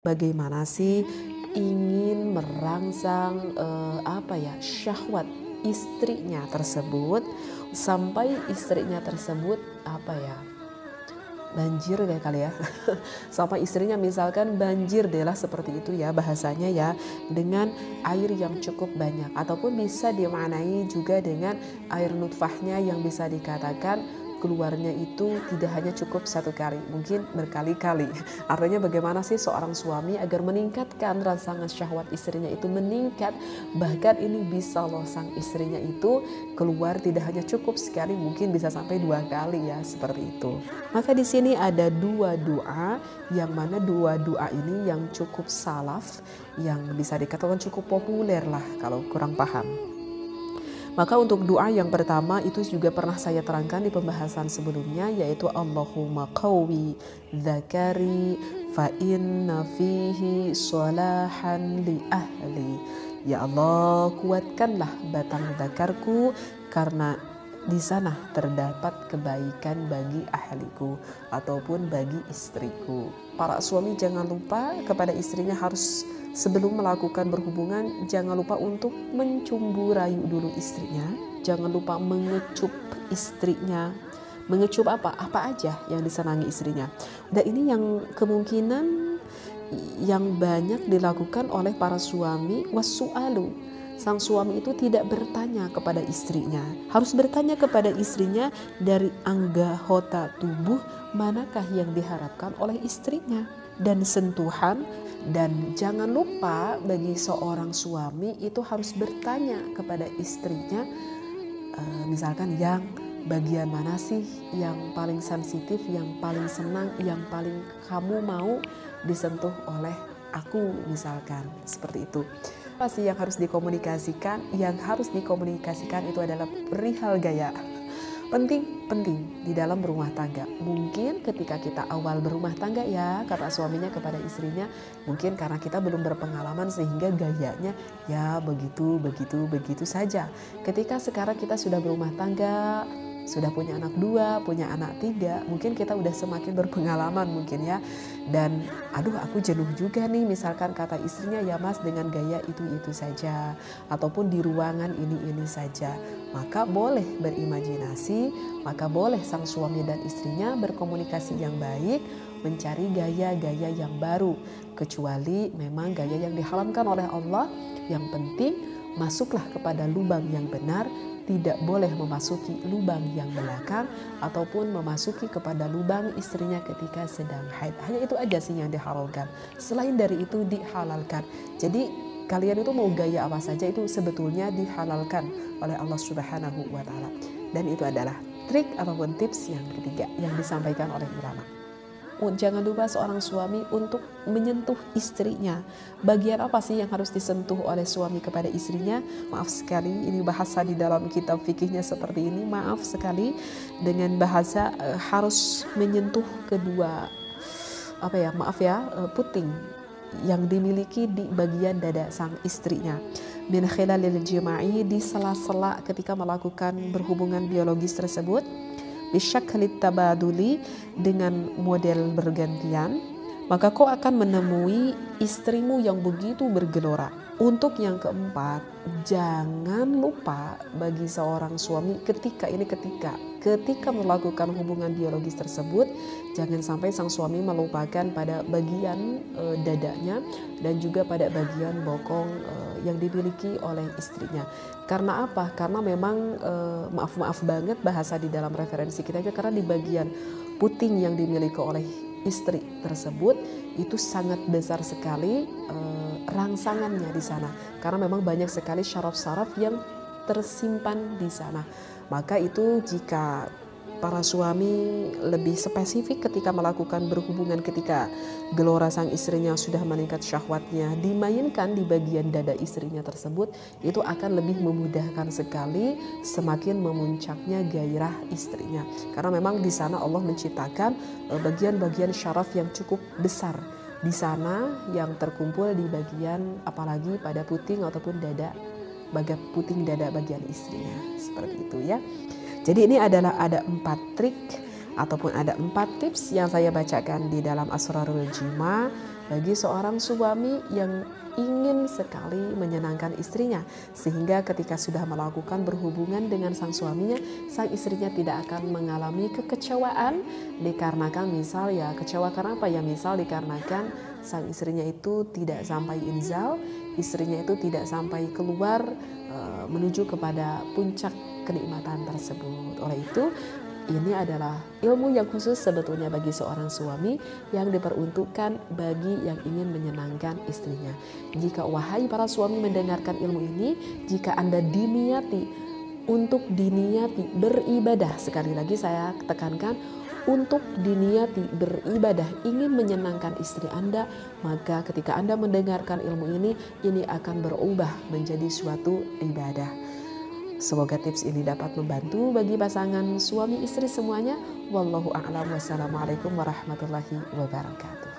Bagaimana sih ingin merangsang syahwat istrinya tersebut sampai istrinya tersebut banjir deh kali ya. Sampai istrinya misalkan banjir deh lah seperti itu ya bahasanya ya, dengan air yang cukup banyak, ataupun bisa dimaknai juga dengan air nutfahnya yang bisa dikatakan keluarnya itu tidak hanya cukup satu kali, mungkin berkali-kali. Artinya bagaimana sih seorang suami agar meningkatkan rangsangan syahwat istrinya itu meningkat, bahkan ini bisa loh sang istrinya itu keluar tidak hanya cukup sekali, mungkin bisa sampai 2 kali ya, seperti itu. Maka di sini ada 2 doa, yang mana 2 doa ini yang cukup salaf, yang bisa dikatakan cukup populer lah kalau kurang paham. Maka untuk doa yang pertama itu juga pernah saya terangkan di pembahasan sebelumnya, yaitu Allahumma qawwi dzakari fa inna fihi salahan li ahli. Ya Allah, kuatkanlah batang dzakarku karena di sana terdapat kebaikan bagi ahliku ataupun bagi istriku. Para suami jangan lupa kepada istrinya harus sebelum melakukan berhubungan, jangan lupa untuk mencumbu rayu dulu istrinya. Jangan lupa mengecup istrinya. Mengecup apa aja yang disenangi istrinya. Dan ini yang kemungkinan yang banyak dilakukan oleh para suami, wasu'alu. Sang suami itu tidak bertanya kepada istrinya. Harus bertanya kepada istrinya dari anggota tubuh manakah yang diharapkan oleh istrinya. Dan sentuhan. Dan jangan lupa bagi seorang suami itu harus bertanya kepada istrinya, misalkan yang bagian mana sih yang paling sensitif, yang paling senang, yang paling kamu mau disentuh oleh aku, misalkan seperti itu. Apa sih yang harus dikomunikasikan? Yang harus dikomunikasikan itu adalah perihal gaya. Penting di dalam berumah tangga. Mungkin ketika kita awal berumah tangga ya, kata suaminya kepada istrinya, mungkin karena kita belum berpengalaman sehingga gayanya ya begitu saja. Ketika sekarang kita sudah berumah tangga, sudah punya anak 2, punya anak 3, mungkin kita udah semakin berpengalaman mungkin ya. Dan aku jenuh juga nih, misalkan kata istrinya, ya mas dengan gaya itu saja, ataupun di ruangan ini saja. Maka boleh berimajinasi, maka boleh sang suami dan istrinya berkomunikasi yang baik, mencari gaya-gaya yang baru. Kecuali memang gaya yang diharamkan oleh Allah, yang penting masuklah kepada lubang yang benar, tidak boleh memasuki lubang yang belakang ataupun memasuki kepada lubang istrinya ketika sedang haid. Hanya itu aja sih yang diharamkan. Selain dari itu dihalalkan. Jadi kalian itu mau gaya apa saja itu sebetulnya dihalalkan oleh Allah Subhanahu wa taala. Dan itu adalah trik ataupun tips yang ketiga yang disampaikan oleh ulama. Jangan lupa seorang suami untuk menyentuh istrinya. Bagian apa sih yang harus disentuh oleh suami kepada istrinya? Maaf sekali, ini bahasa di dalam kitab fikihnya seperti ini. Maaf sekali dengan bahasa harus menyentuh kedua puting yang dimiliki di bagian dada sang istrinya. Min khilalil jima'i, di sela-sela ketika melakukan berhubungan biologis tersebut. Bisyaklit tabaduli, dengan model bergantian, maka kau akan menemui istrimu yang begitu bergelora. Untuk yang keempat, jangan lupa bagi seorang suami ketika melakukan hubungan biologis tersebut, jangan sampai sang suami melupakan pada bagian dadanya dan juga pada bagian bokong yang dimiliki oleh istrinya. Karena apa? Karena memang maaf banget bahasa di dalam referensi kita juga, karena di bagian puting yang dimiliki oleh istri tersebut itu sangat besar sekali rangsangannya di sana, karena memang banyak sekali syaraf-syaraf yang tersimpan di sana. Maka itu jika para suami lebih spesifik ketika melakukan berhubungan, ketika gelora sang istrinya sudah meningkat syahwatnya, dimainkan di bagian dada istrinya tersebut, itu akan lebih memudahkan sekali semakin memuncaknya gairah istrinya. Karena memang di sana Allah menciptakan bagian-bagian syaraf yang cukup besar di sana yang terkumpul di bagian, apalagi pada puting ataupun dada, puting dada bagian istrinya, seperti itu ya. Jadi ini adalah ada 4 trik ataupun ada 4 tips yang saya bacakan di dalam Asrarul Jima bagi seorang suami yang ingin sekali menyenangkan istrinya, sehingga ketika sudah melakukan berhubungan dengan sang suaminya, sang istrinya tidak akan mengalami kekecewaan dikarenakan misal ya, kecewa karena apa ya, misal dikarenakan sang istrinya itu tidak sampai inzal, istrinya itu tidak sampai keluar menuju kepada puncak kenikmatan tersebut. Oleh itu, ini adalah ilmu yang khusus sebetulnya bagi seorang suami yang diperuntukkan bagi yang ingin menyenangkan istrinya. Jika wahai para suami mendengarkan ilmu ini, jika Anda diniati untuk diniati beribadah, sekali lagi saya tekankan, untuk diniati beribadah, ingin menyenangkan istri Anda, maka ketika Anda mendengarkan ilmu ini akan berubah menjadi suatu ibadah. Semoga tips ini dapat membantu bagi pasangan suami istri semuanya. Wallahu a'lam. Wassalamualaikum warahmatullahi wabarakatuh.